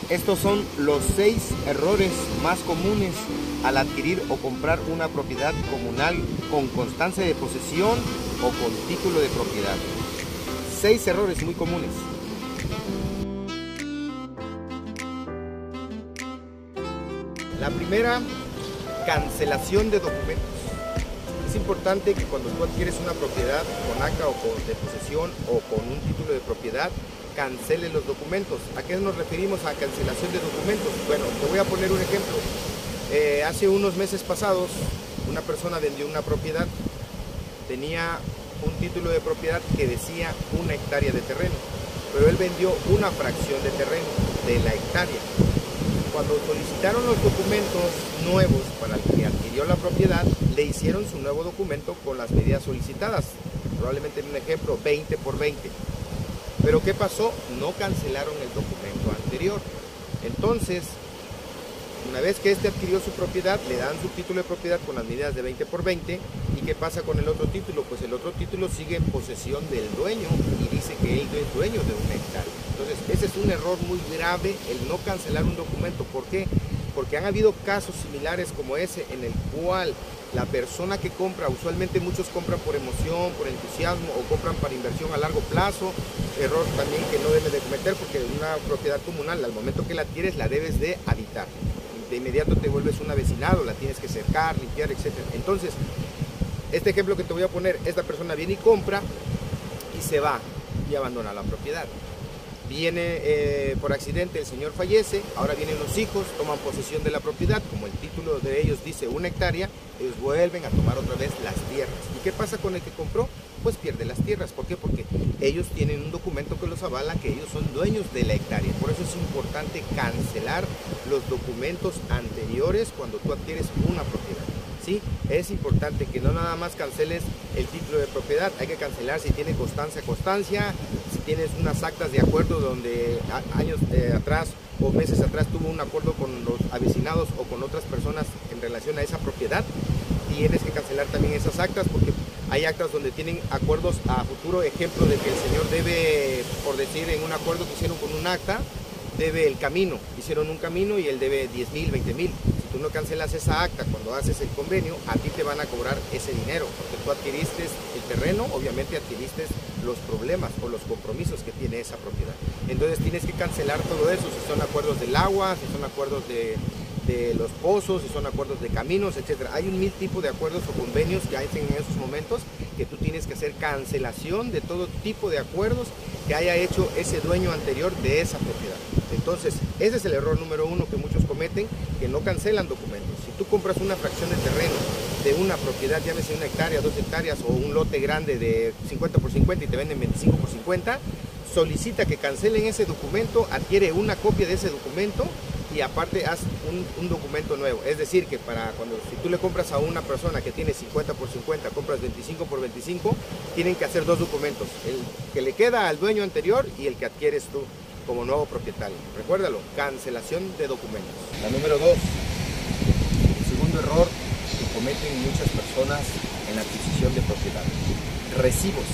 Estos son los 6 errores más comunes al adquirir o comprar una propiedad comunal con constancia de posesión o con título de propiedad. 6 errores muy comunes. La primera, cancelación de documentos. Es importante que cuando tú adquieres una propiedad con acta o de posesión o con un título de propiedad, cancele los documentos. ¿A qué nos referimos a cancelación de documentos? Bueno, te voy a poner un ejemplo. Hace unos meses pasados, una persona vendió una propiedad, tenía un título de propiedad que decía 1 hectárea de terreno, pero él vendió una fracción de terreno de la hectárea. Cuando solicitaron los documentos nuevos para el que adquirió la propiedad, le hicieron su nuevo documento con las medidas solicitadas, probablemente en un ejemplo 20 por 20. Pero ¿qué pasó? No cancelaron el documento anterior. Entonces, una vez que este adquirió su propiedad, le dan su título de propiedad con las medidas de 20 por 20. ¿Y qué pasa con el otro título? Pues el otro título sigue en posesión del dueño y dice que él es dueño de 1 hectárea. Entonces, ese es un error muy grave, el no cancelar un documento. ¿Por qué? Porque han habido casos similares como ese, en el cual la persona que compra, usualmente muchos compran por emoción, por entusiasmo o compran para inversión a largo plazo, error también que no debe de cometer, porque una propiedad comunal, al momento que la adquieres, la debes de habitar. De inmediato te vuelves un avecinado, la tienes que cercar, limpiar, etc. Entonces, este ejemplo que te voy a poner, esta persona viene y compra y se va y abandona la propiedad. Viene por accidente, el señor fallece, ahora vienen los hijos, toman posesión de la propiedad, como el título de ellos dice 1 hectárea, ellos vuelven a tomar otra vez las tierras. ¿Y qué pasa con el que compró? Pues pierde las tierras. ¿Por qué? Porque ellos tienen un documento que los avala que ellos son dueños de la hectárea. Por eso es importante cancelar los documentos anteriores cuando tú adquieres una propiedad. ¿Sí? Es importante que no nada más canceles el título de propiedad, hay que cancelar si tiene constancia, si tienes unas actas de acuerdo donde años atrás o meses atrás tuvo un acuerdo con los avecinados o con otras personas en relación a esa propiedad, tienes que cancelar también esas actas, porque hay actas donde tienen acuerdos a futuro, ejemplo de que el señor debe, por decir, en un acuerdo que hicieron con un acta, debe el camino, hicieron un camino y él debe 10,000, 20,000. Si tú no cancelas esa acta cuando haces el convenio, a ti te van a cobrar ese dinero, porque tú adquiriste el terreno, obviamente adquiriste los problemas o los compromisos que tiene esa propiedad. Entonces tienes que cancelar todo eso, si son acuerdos del agua, si son acuerdos de los pozos, si son acuerdos de caminos, etcétera. Hay 1000 tipos de acuerdos o convenios que hay en esos momentos que tú tienes que hacer cancelación de todo tipo de acuerdos que haya hecho ese dueño anterior de esa propiedad. Entonces, ese es el error número 1 que muchos cometen, que no cancelan documentos. Si tú compras una fracción de terreno de una propiedad, llámese 1 hectárea, 2 hectáreas o un lote grande de 50 por 50 y te venden 25 por 50, solicita que cancelen ese documento, adquiere una copia de ese documento y aparte haz un documento nuevo. Es decir, que si tú le compras a una persona que tiene 50 por 50, compras 25 por 25, tienen que hacer 2 documentos, el que le queda al dueño anterior y el que adquieres tú como nuevo propietario. Recuérdalo, cancelación de documentos. La número 2, el segundo error que cometen muchas personas en la adquisición de propiedades: recibos.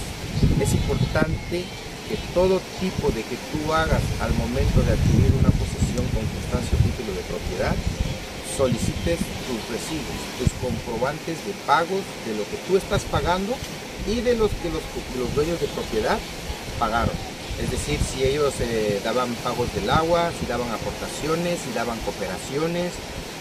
Es importante que todo tipo de que tú hagas al momento de adquirir una posesión con constancia o título de propiedad, solicites tus recibos, tus comprobantes de pagos de lo que tú estás pagando y de los que los dueños de propiedad pagaron. Es decir, si ellos daban pagos del agua, si daban aportaciones, si daban cooperaciones,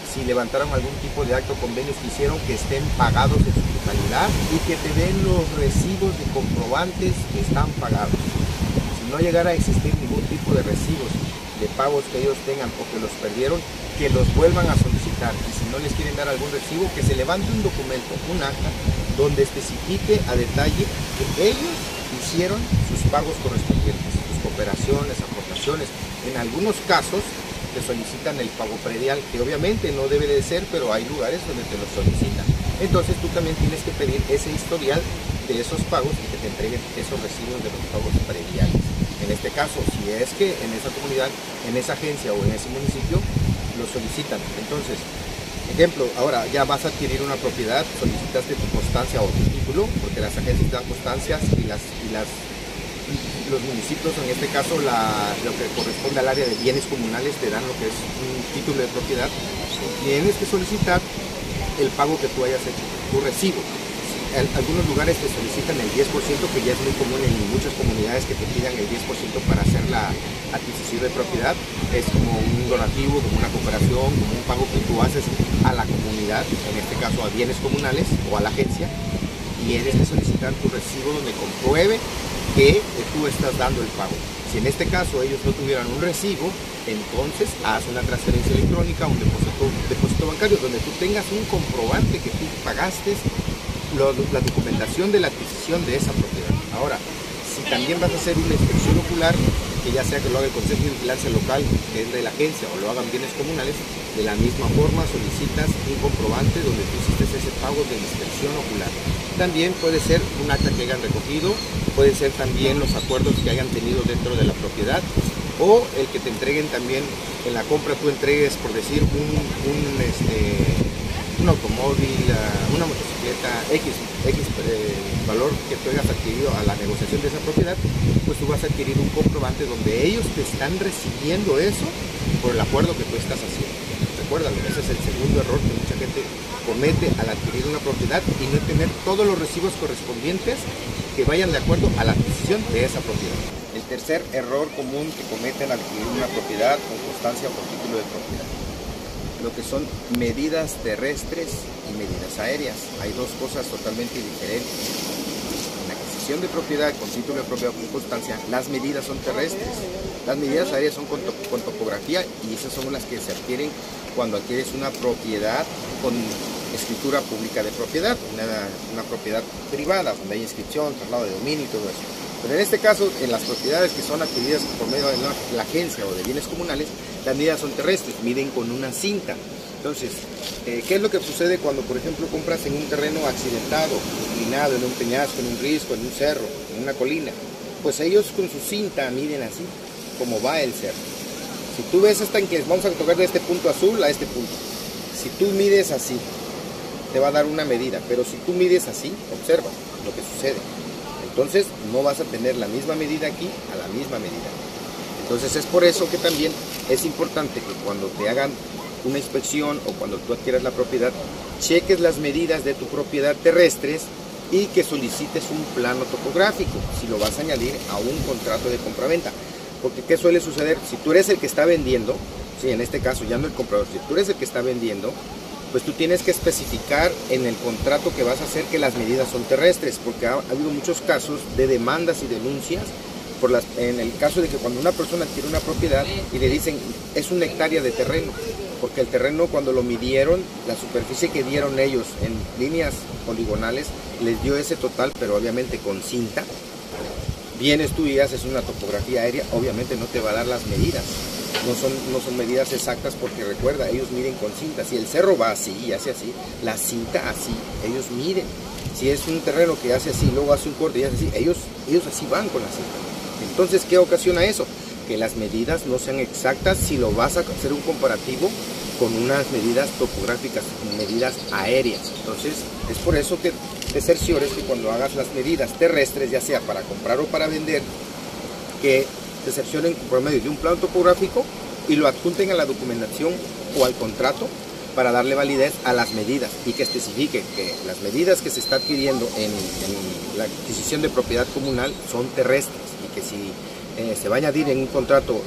si levantaron algún tipo de acto o convenios que hicieron, que estén pagados en su totalidad y que te den los recibos de comprobantes que están pagados. Si no llegara a existir ningún tipo de recibos de pagos que ellos tengan o que los perdieron, que los vuelvan a solicitar. Y si no les quieren dar algún recibo, que se levante un documento, un acta, donde especifique a detalle que ellos hicieron sus pagos correspondientes, sus cooperaciones, aportaciones. En algunos casos te solicitan el pago predial, que obviamente no debe de ser, pero hay lugares donde te lo solicitan. Entonces tú también tienes que pedir ese historial de esos pagos y que te entreguen esos recibos de los pagos prediales. En este caso, si es que en esa comunidad, en esa agencia o en ese municipio lo solicitan. Entonces, ejemplo, ahora ya vas a adquirir una propiedad, solicitaste tu constancia o tu título, porque las agencias dan constancias y los municipios, en este caso lo que corresponde al área de bienes comunales, te dan lo que es un título de propiedad. Tienes que solicitar el pago que tú hayas hecho, tu recibo. Algunos lugares te solicitan el 10%, que ya es muy común en muchas comunidades que te pidan el 10% para hacer la adquisición de propiedad. Es como un donativo, como una cooperación, como un pago que tú haces a la comunidad, en este caso a bienes comunales o a la agencia. Tienes que solicitar tu recibo donde compruebe que tú estás dando el pago. Si en este caso ellos no tuvieran un recibo, entonces haz una transferencia electrónica, un depósito bancario, donde tú tengas un comprobante que tú pagaste la documentación de la adquisición de esa propiedad. Ahora, si también vas a hacer una inspección ocular, que ya sea que lo haga el Consejo de Vigilancia Local, que es de la agencia, o lo hagan bienes comunales, de la misma forma solicitas un comprobante donde tú hiciste ese pago de inspección ocular. También puede ser un acta que hayan recogido, puede ser también los acuerdos que hayan tenido dentro de la propiedad, o el que te entreguen también en la compra, tú entregues, por decir, un automóvil, una motocicleta, X valor que tú hayas adquirido a la negociación de esa propiedad, pues tú vas a adquirir un comprobante donde ellos te están recibiendo eso por el acuerdo que tú estás haciendo. Recuérdalo, ese es el segundo error que mucha gente comete al adquirir una propiedad y no tener todos los recibos correspondientes que vayan de acuerdo a la adquisición de esa propiedad. El tercer error común que cometen al adquirir una propiedad con constancia o con título de propiedad, lo que son medidas terrestres y medidas aéreas. Hay dos cosas totalmente diferentes. En la adquisición de propiedad con título de propiedad con constancia, las medidas son terrestres. Las medidas aéreas son con topografía, y esas son las que se adquieren cuando adquieres una propiedad con escritura pública de propiedad, una propiedad privada, donde hay inscripción, traslado de dominio y todo eso. Pero en este caso, en las propiedades que son adquiridas por medio de la agencia o de bienes comunales, las medidas son terrestres, miden con una cinta. Entonces, ¿qué es lo que sucede cuando, por ejemplo, compras en un terreno accidentado, inclinado, en un peñasco, en un risco, en un cerro, en una colina? Pues ellos con su cinta miden así, como va el cerro. Si tú ves hasta en que vamos a tocar de este punto azul a este punto, si tú mides así, te va a dar una medida, pero si tú mides así, observa lo que sucede. Entonces no vas a tener la misma medida aquí a la misma medida. Entonces es por eso que también es importante que cuando te hagan una inspección o cuando tú adquieras la propiedad, cheques las medidas de tu propiedad terrestres y que solicites un plano topográfico si lo vas a añadir a un contrato de compraventa. Porque ¿qué suele suceder? Si tú eres el que está vendiendo, sí, en este caso ya no el comprador, si tú eres el que está vendiendo, pues tú tienes que especificar en el contrato que vas a hacer que las medidas son terrestres, porque ha habido muchos casos de demandas y denuncias en el caso de que cuando una persona adquiere una propiedad y le dicen es 1 hectárea de terreno, porque el terreno cuando lo midieron, la superficie que dieron ellos en líneas poligonales les dio ese total, pero obviamente con cinta. Vienes tú y haces una topografía aérea, obviamente no te va a dar las medidas. No son medidas exactas, porque recuerda, ellos miden con cinta. Si el cerro va así y hace así, la cinta así, ellos miden. Si es un terreno que hace así, luego hace un corte y hace así, ellos así van con la cinta. Entonces, ¿qué ocasiona eso? Que las medidas no sean exactas si lo vas a hacer un comparativo con unas medidas topográficas, medidas aéreas. Entonces, es por eso que te cerciores que cuando hagas las medidas terrestres, ya sea para comprar o para vender, que se cercioren por medio de un plano topográfico y lo adjunten a la documentación o al contrato para darle validez a las medidas, y que especifique que las medidas que se está adquiriendo en la adquisición de propiedad comunal son terrestres, y que si se va a añadir en un contrato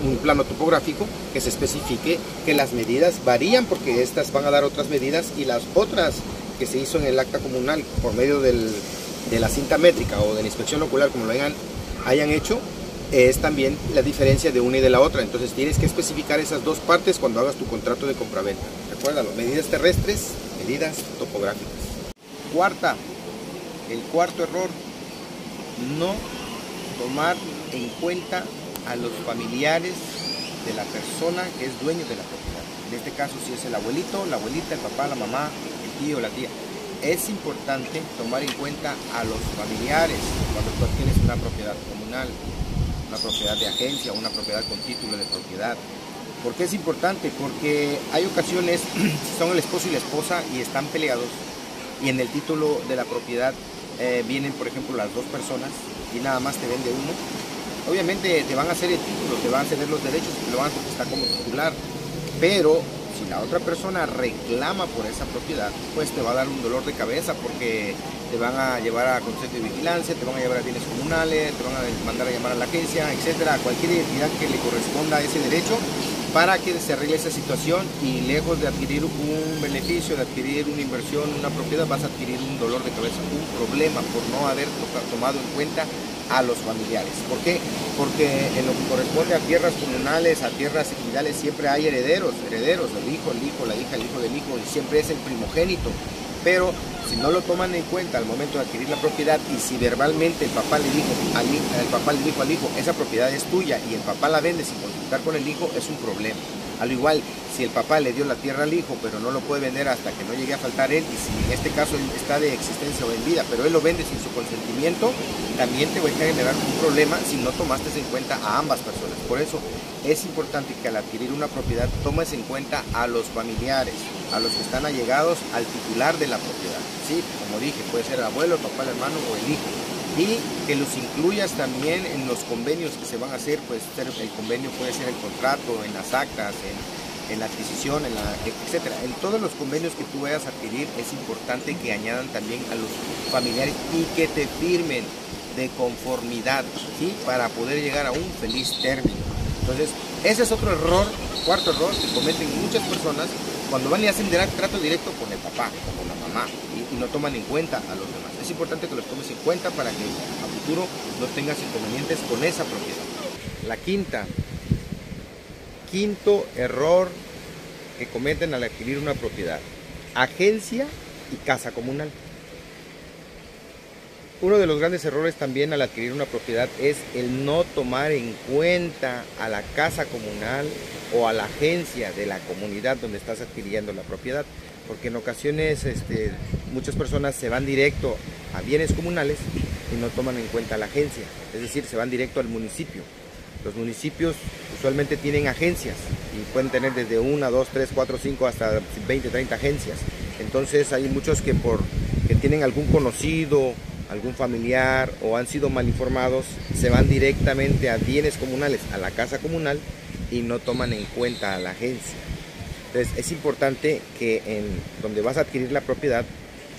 un plano topográfico, que se especifique que las medidas varían, porque estas van a dar otras medidas, y las otras que se hizo en el acta comunal por medio de la cinta métrica o de la inspección ocular, como lo hayan hecho, es también la diferencia de una y de la otra. Entonces tienes que especificar esas dos partes cuando hagas tu contrato de compraventa. Recuérdalo, medidas terrestres, medidas topográficas. El cuarto error, no tomar en cuenta a los familiares de la persona que es dueño de la propiedad. En este caso, si es el abuelito, la abuelita, el papá, la mamá, el tío, la tía. Es importante tomar en cuenta a los familiares cuando tú tienes una propiedad comunal, una propiedad de agencia, una propiedad con título de propiedad. ¿Por qué es importante? Porque hay ocasiones, si son el esposo y la esposa y están peleados, y en el título de la propiedad vienen, por ejemplo, las dos personas y nada más te vende uno, obviamente te van a hacer el título, te van a ceder los derechos, te lo van a contestar como titular, pero si la otra persona reclama por esa propiedad, pues te va a dar un dolor de cabeza porque te van a llevar a consejo de vigilancia, te van a llevar a bienes comunales, te van a mandar a llamar a la agencia, etcétera, a cualquier entidad que le corresponda a ese derecho para que se arregle esa situación, y lejos de adquirir un beneficio, de adquirir una inversión, una propiedad, vas a adquirir un dolor de cabeza, un problema por no haber tomado en cuenta a los familiares. ¿Por qué? Porque en lo que corresponde a tierras comunales, a tierras ejidales, siempre hay herederos, el hijo, la hija, el hijo del hijo, y siempre es el primogénito. Pero si no lo toman en cuenta al momento de adquirir la propiedad, y si verbalmente el papá le dijo al hijo, esa propiedad es tuya, y el papá la vende sin consultar con el hijo, es un problema. Al igual, si el papá le dio la tierra al hijo, pero no lo puede vender hasta que no llegue a faltar él, y si en este caso él está de existencia o en vida, pero él lo vende sin su consentimiento, también te va a generar un problema si no tomaste en cuenta a ambas personas. Por eso es importante que al adquirir una propiedad tomes en cuenta a los familiares, a los que están allegados al titular de la propiedad. Sí, como dije, puede ser el abuelo, el papá, el hermano o el hijo. Y que los incluyas también en los convenios que se van a hacer, pues el convenio puede ser el contrato, en las actas, en la adquisición, etcétera. En todos los convenios que tú vayas a adquirir es importante que añadan también a los familiares y que te firmen de conformidad, ¿sí? Para poder llegar a un feliz término. Entonces, ese es otro error, cuarto error que cometen muchas personas cuando van y hacen trato directo con el papá o con la mamá y no toman en cuenta a los demás. Es importante que los tomes en cuenta para que a futuro no tengas inconvenientes con esa propiedad. Quinto error que cometen al adquirir una propiedad: agencia y casa comunal. Uno de los grandes errores también al adquirir una propiedad es el no tomar en cuenta a la casa comunal o a la agencia de la comunidad donde estás adquiriendo la propiedad, porque en ocasiones muchas personas se van directo a bienes comunales y no toman en cuenta a la agencia, es decir, se van directo al municipio. Los municipios usualmente tienen agencias y pueden tener desde 1, 2, 3, 4, 5 hasta 20, 30 agencias. Entonces hay muchos que tienen algún conocido, algún familiar o han sido mal informados, se van directamente a bienes comunales, a la casa comunal, y no toman en cuenta a la agencia. Entonces es importante que en donde vas a adquirir la propiedad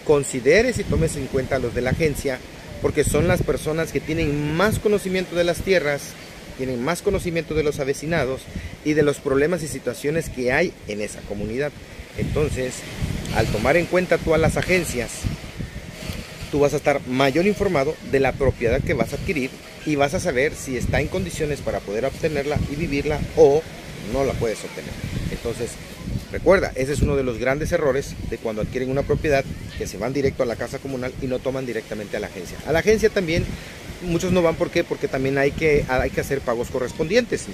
consideres y tomes en cuenta a los de la agencia, porque son las personas que tienen más conocimiento de las tierras, tienen más conocimiento de los avecinados y de los problemas y situaciones que hay en esa comunidad. Entonces, al tomar en cuenta tú a las agencias, tú vas a estar mayor informado de la propiedad que vas a adquirir y vas a saber si está en condiciones para poder obtenerla y vivirla o no la puedes obtener. Entonces, recuerda, ese es uno de los grandes errores de cuando adquieren una propiedad, que se van directo a la casa comunal y no toman directamente a la agencia. A la agencia también muchos no van, ¿por qué? Porque también hay que hacer pagos correspondientes,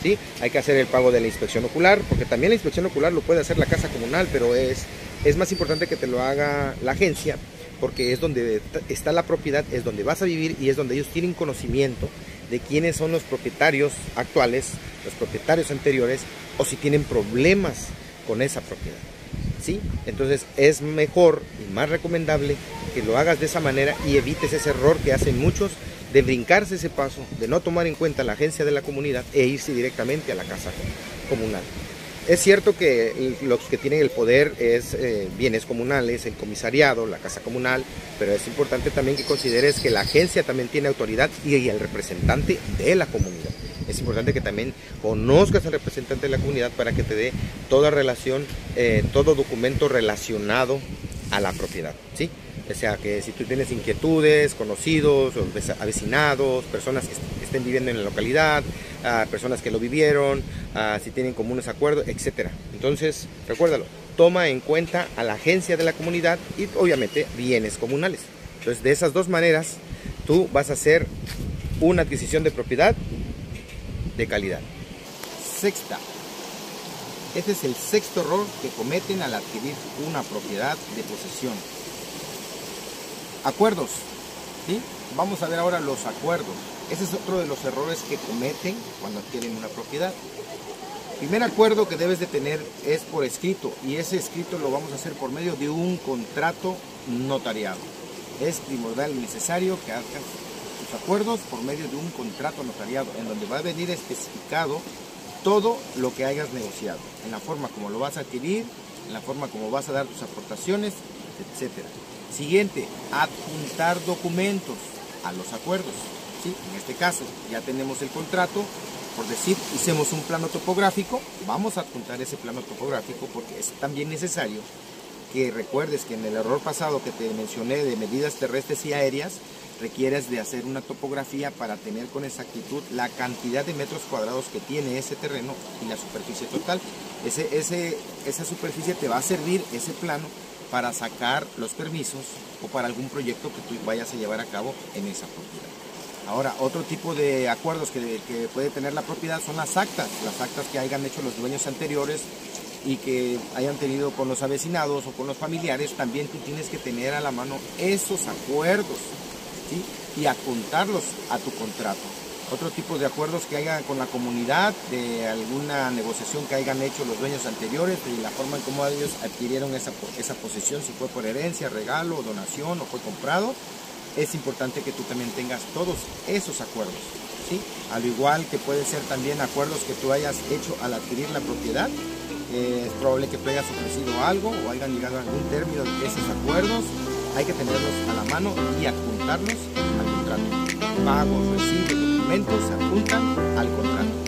¿sí? Hay que hacer el pago de la inspección ocular, porque también la inspección ocular lo puede hacer la casa comunal, pero es más importante que te lo haga la agencia, porque es donde está la propiedad, es donde vas a vivir y es donde ellos tienen conocimiento de quiénes son los propietarios actuales, los propietarios anteriores, o si tienen problemas con esa propiedad, ¿sí? Entonces es mejor y más recomendable que lo hagas de esa manera y evites ese error que hacen muchos de brincarse ese paso, de no tomar en cuenta la agencia de la comunidad e irse directamente a la casa comunal. Es cierto que los que tienen el poder es bienes comunales, el comisariado, la casa comunal, pero es importante también que consideres que la agencia también tiene autoridad y el representante de la comunidad. Es importante que también conozcas al representante de la comunidad para que te dé toda relación, todo documento relacionado a la propiedad, ¿sí? O sea, que si tú tienes inquietudes, conocidos, o avecinados, personas que estén viviendo en la localidad, personas que lo vivieron, si tienen comunes acuerdos, etc. Entonces, recuérdalo, toma en cuenta a la agencia de la comunidad y obviamente bienes comunales. Entonces, de esas dos maneras, tú vas a hacer una adquisición de propiedad de calidad. Sexta. Este es el sexto error que cometen al adquirir una propiedad de posesión. Acuerdos, ¿sí? Vamos a ver ahora los acuerdos. Ese es otro de los errores que cometen cuando adquieren una propiedad. El primer acuerdo que debes de tener es por escrito, y ese escrito lo vamos a hacer por medio de un contrato notariado. Es primordial y necesario que hagas tus los acuerdos por medio de un contrato notariado, en donde va a venir especificado todo lo que hayas negociado, en la forma como lo vas a adquirir, en la forma como vas a dar tus aportaciones, etcétera. Siguiente, adjuntar documentos a los acuerdos. ¿Sí? En este caso ya tenemos el contrato, por decir, hicimos un plano topográfico, vamos a adjuntar ese plano topográfico porque es también necesario que recuerdes que en el error pasado que te mencioné de medidas terrestres y aéreas, requieres de hacer una topografía para tener con exactitud la cantidad de metros cuadrados que tiene ese terreno y la superficie total. Esa superficie te va a servir, ese plano, para sacar los permisos o para algún proyecto que tú vayas a llevar a cabo en esa propiedad. Ahora, otro tipo de acuerdos que puede tener la propiedad son las actas que hayan hecho los dueños anteriores y que hayan tenido con los avecinados o con los familiares. También tú tienes que tener a la mano esos acuerdos, ¿sí? Y adjuntarlos a tu contrato. Otro tipo de acuerdos que hayan con la comunidad, de alguna negociación que hayan hecho los dueños anteriores, de la forma en cómo ellos adquirieron esa posesión, si fue por herencia, regalo, donación o fue comprado. Es importante que tú también tengas todos esos acuerdos, ¿sí? Al igual que puede ser también acuerdos que tú hayas hecho al adquirir la propiedad. Es probable que tú hayas ofrecido algo o hayan llegado a algún término de esos acuerdos. Hay que tenerlos a la mano y adjuntarlos al contrato. Pagos, recibos, documentos se adjuntan al contrato.